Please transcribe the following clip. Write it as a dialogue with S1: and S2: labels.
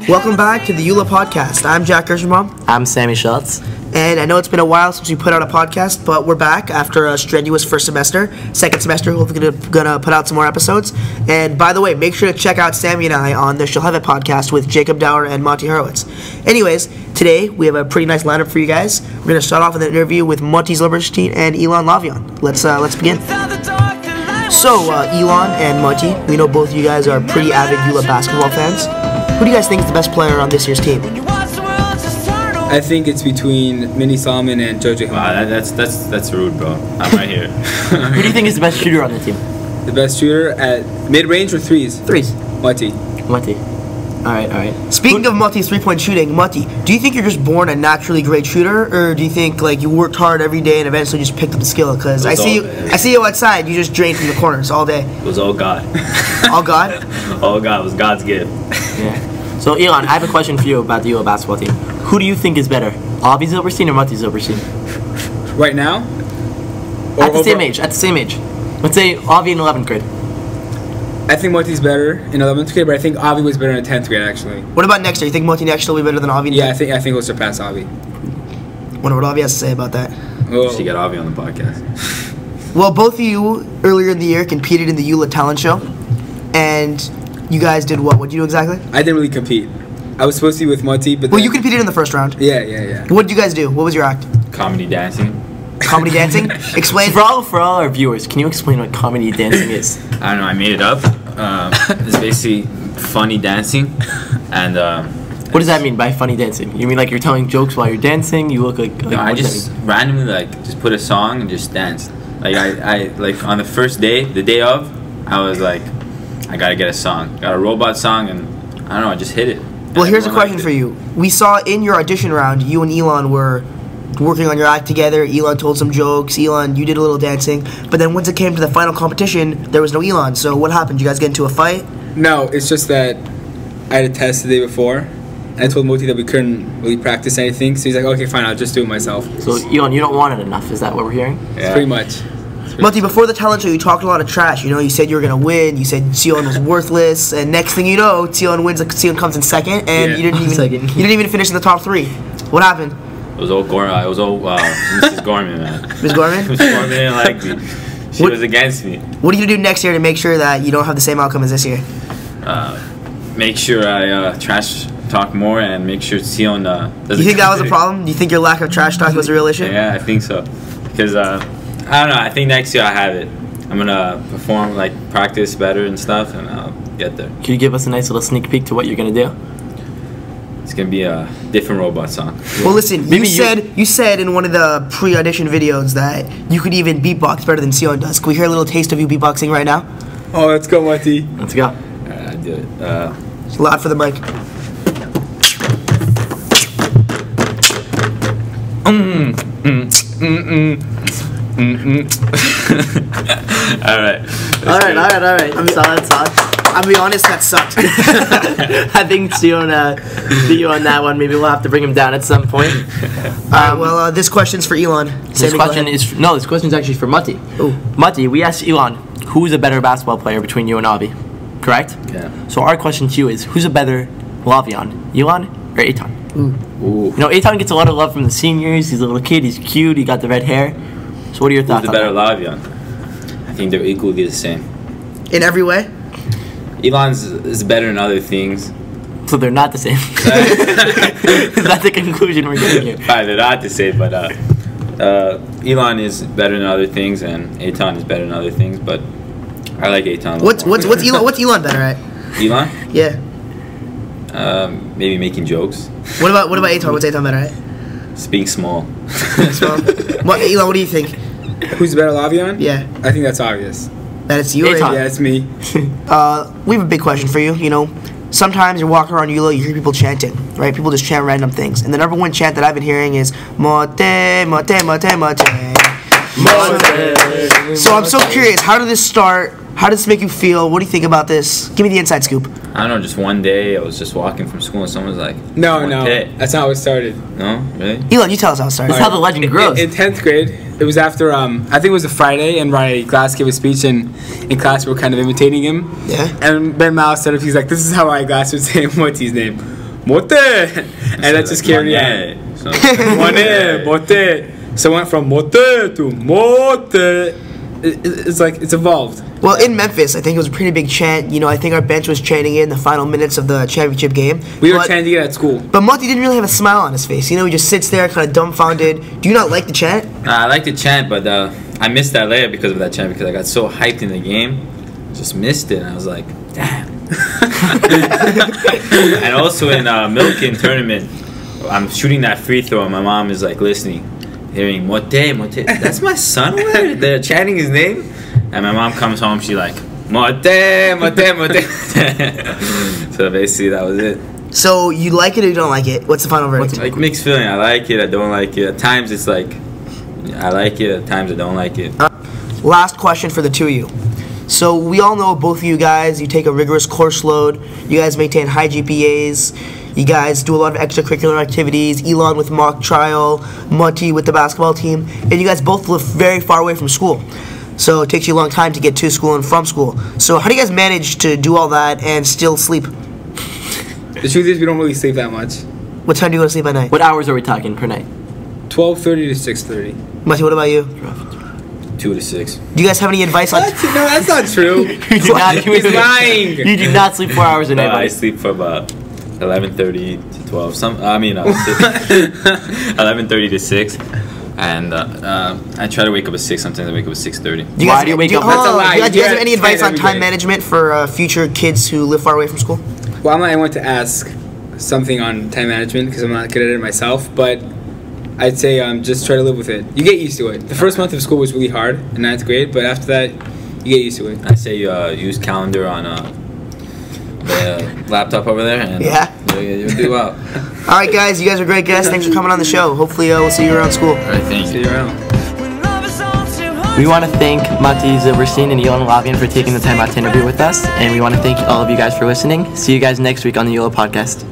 S1: Welcome back to the YULA podcast. I'm Jack Kirschenbaum.
S2: I'm Sammy Schultz.
S1: And I know it's been a while since we put out a podcast, but we're back after a strenuous first semester. Second semester, hopefully gonna put out some more episodes. And by the way, make sure to check out Sammy and I on the She'll Have It podcast with Jacob Dower and Moti Zilberstein. Anyways, today we have a pretty nice lineup for you guys. We're gonna start off with an interview with Moti Zilberstein and Ilan Lavian. Let's begin. So, Ilan and Moti, we know both of you guys are pretty avid YULA basketball fans. Who do you guys think is the best player on this year's team?
S3: I think it's between Mini Solomon and Jojo.
S4: Wow, that's rude, bro. I'm right here.
S2: Who do you think is the best shooter on the team?
S3: The best shooter at mid-range or threes?
S2: Threes.
S3: Moti.
S2: Alright.
S1: Speaking of Moti's three-point shooting, Moti, do you think you're just born a naturally great shooter, or do you think like you worked hard every day and eventually just picked up the skill? Because I see you outside, you just drain from the corners all day.
S4: It was all God.
S1: All God?
S4: All God. It was God's gift.
S2: Yeah. So Ilan, I have a question for you about the YULA basketball team. Who do you think is better, Avi Zilberstein or Moti Zilberstein?
S3: Right now?
S2: At the same age. Let's say Avi in 11th grade.
S3: I think Moti's better in 11th grade, but I think Avi was better in 10th grade, actually.
S1: What about next year? You think Moti next year will be better than Avi?
S3: Yeah, I think he'll surpass Avi.
S1: Wonder what Avi has to say about that.
S4: You should get Avi on the podcast.
S1: Well, both of you earlier in the year competed in the YULA talent show, and you guys did what? What did you do exactly?
S3: I didn't really compete. I was supposed to be with Moti, but
S1: well, you competed in the first round.
S3: Yeah.
S1: What did you guys do? What was your act?
S4: Comedy dancing.
S1: Comedy dancing? Explain.
S2: For all our viewers, can you explain what comedy dancing is?
S4: I don't know. I made it up. It's basically funny dancing, and
S2: what does that mean by funny dancing? You mean like you're telling jokes while you're dancing? You look like
S4: no, I just randomly just put a song and just danced. Like I like on the first day, the day of, I was like, I gotta get a song, got a robot song, and I don't know, I just hit it.
S1: Well, here's a question for you. We saw in your audition round, you and Ilan were working on your act together. Ilan told some jokes. Ilan, you did a little dancing. But then once it came to the final competition, there was no Ilan. So what happened? Did you guys get into a fight?
S3: No, it's just that I had a test the day before, and I told Moti that we couldn't really practice anything. So he's like, okay, fine, I'll just do it myself.
S2: So, Ilan, you don't want it enough. Is that what we're hearing?
S4: Yeah.
S3: Pretty much.
S1: Moti, before the talent show, you talked a lot of trash. You know, you said you were going to win. You said Sion was worthless. And next thing you know, Sion wins. Sion comes in second, and you didn't even finish in the top three. What happened?
S4: It was all Mrs. Gorman, man.
S1: Ms. Gorman?
S4: Mrs. Gorman didn't like me. She was against me.
S1: What are you going to do next year to make sure that you don't have the same outcome as this year?
S4: Make sure I trash talk more and make sure Sion doesn't.
S1: You think that was a problem? Do you think your lack of trash talk was a real issue?
S4: Yeah, I think so. Because I don't know. I think next year I have it. I'm gonna perform, practice better and stuff, and I'll get there.
S2: Can you give us a nice little sneak peek to what you're gonna do?
S4: It's gonna be a different robot song.
S1: Well, listen. You said in one of the pre-audition videos that you could even beatbox better than Sion does. Can we hear a little taste of you beatboxing right now?
S3: Oh, let's go, Moti.
S2: Let's go.
S4: I do it.
S1: It's loud for the mic.
S4: All right.
S1: Solid. I'll be honest, that sucked.
S2: I think Sion beat you on that one. Maybe we'll have to bring him down at some point.
S1: Well, this question's for Ilan.
S2: This question is actually for Moti.
S1: Ooh.
S2: Moti, we asked Ilan, who's a better basketball player between you and Avi? Correct?
S4: Yeah.
S2: So our question to you is, who's a better Lavian, Ilan or Eitan?
S4: Ooh.
S2: You know, Eitan gets a lot of love from the seniors. He's a little kid. He's cute. He got the red hair. So what are your thoughts
S4: Who's the
S2: on
S4: better
S2: that?
S4: Lavian? I think they're equally the same.
S1: In every way?
S4: Ilan's is better in other things.
S2: So they're not the same. That's the conclusion we're getting here.
S4: Fine, they're not the same, but Ilan is better in other things, and Eitan is better in other things. But I like Eitan.
S1: What's Ilan better at?
S4: Ilan?
S1: Yeah.
S4: Maybe making jokes.
S1: What about Eitan? What's Eitan better at?
S4: Being small.
S1: Ilan, what do you think?
S3: Who's better, Lavian?
S1: Yeah.
S3: I think that's obvious.
S1: That it's you?
S2: Eitan.
S3: Yeah, it's me.
S1: We have a big question for you. You know, sometimes you're walking around YULA, you hear people chanting, right? People just chant random things. And the number one chant that I've been hearing is Moti, Moti, Moti, Moti. So I'm so curious, how did this start? How does this make you feel? What do you think about this? Give me the inside scoop.
S4: I don't know, just one day I was just walking from school and someone was like,
S3: No,
S4: Moti.
S3: that's not how it started.
S4: No? Really?
S1: Ilan, you tell us how it started.
S2: That's how the legend grows.
S3: In 10th grade, it was after, I think it was a Friday, and my class gave a speech, and in class we were kind of imitating him.
S1: Yeah.
S3: And Ben Miles said, he's like, this is how my class would say Moti's name. Moti, and that just carried on.
S4: So,
S3: Moti. So it went from Moti to Moti. It's like it's evolved.
S1: Well, in Memphis, I think it was a pretty big chant. You know, I think our bench was chanting it in the final minutes of the championship game.
S3: We were chanting it at school.
S1: But Moti didn't really have a smile on his face. You know, he just sits there kind of dumbfounded. Do you not like the chant?
S4: I like the chant, but I missed that layup because of that chant because I got so hyped in the game. Just missed it, and I was like, damn. And also in Milken tournament, I'm shooting that free throw, and my mom is like listening, hearing Moti. That's my son over there. They're chanting his name, and my mom comes home. She's like, Moti. So basically, that was it.
S1: So you like it or you don't like it? What's the final verdict?
S4: Like mixed feeling. I like it. I don't like it. At times it's like I like it. At times I don't like it.
S1: Last question for the two of you. So we all know both of you guys, you take a rigorous course load, you guys maintain high GPAs, you guys do a lot of extracurricular activities, Ilan with mock trial, Moti with the basketball team, and you guys both live very far away from school. So it takes you a long time to get to school and from school. So how do you guys manage to do all that and still sleep?
S3: The truth is we don't really sleep that much.
S1: What time do you go to sleep at night?
S2: What hours are we talking per night?
S3: 12:30 to 6:30.
S1: Moti, what about you?
S4: 2 to 6.
S1: Do you guys have any advice on...
S3: What? No, that's not true.
S2: He's
S3: lying.
S2: You do not sleep 4 hours a night.
S4: No, I
S2: buddy.
S4: sleep for about 11:30 to 12. 11:30 to 6. And I try to wake up at 6. Sometimes I wake up at 6:30.
S2: Why do you wake up?
S3: That's a lie.
S1: Do you guys have any
S3: You
S1: advice on
S3: every
S1: time
S3: day.
S1: management for future kids who live far away from school?
S3: Well, I want to ask something on time management because I'm not good at it myself, but I'd say just try to live with it. You get used to it. The first month of school was really hard in 9th grade, but after that, you get used to it.
S4: I say use calendar on the laptop over there, and you'll do well.
S1: All right, guys, you guys are great guests. Thanks for coming on the show. Hopefully, we'll see you around school.
S4: All right, thank
S3: See
S4: you.
S3: you around.
S2: We want to thank Moti Zilberstein and Ilan Lavian for taking the time out to interview with us, and we want to thank all of you guys for listening. See you guys next week on the YULA podcast.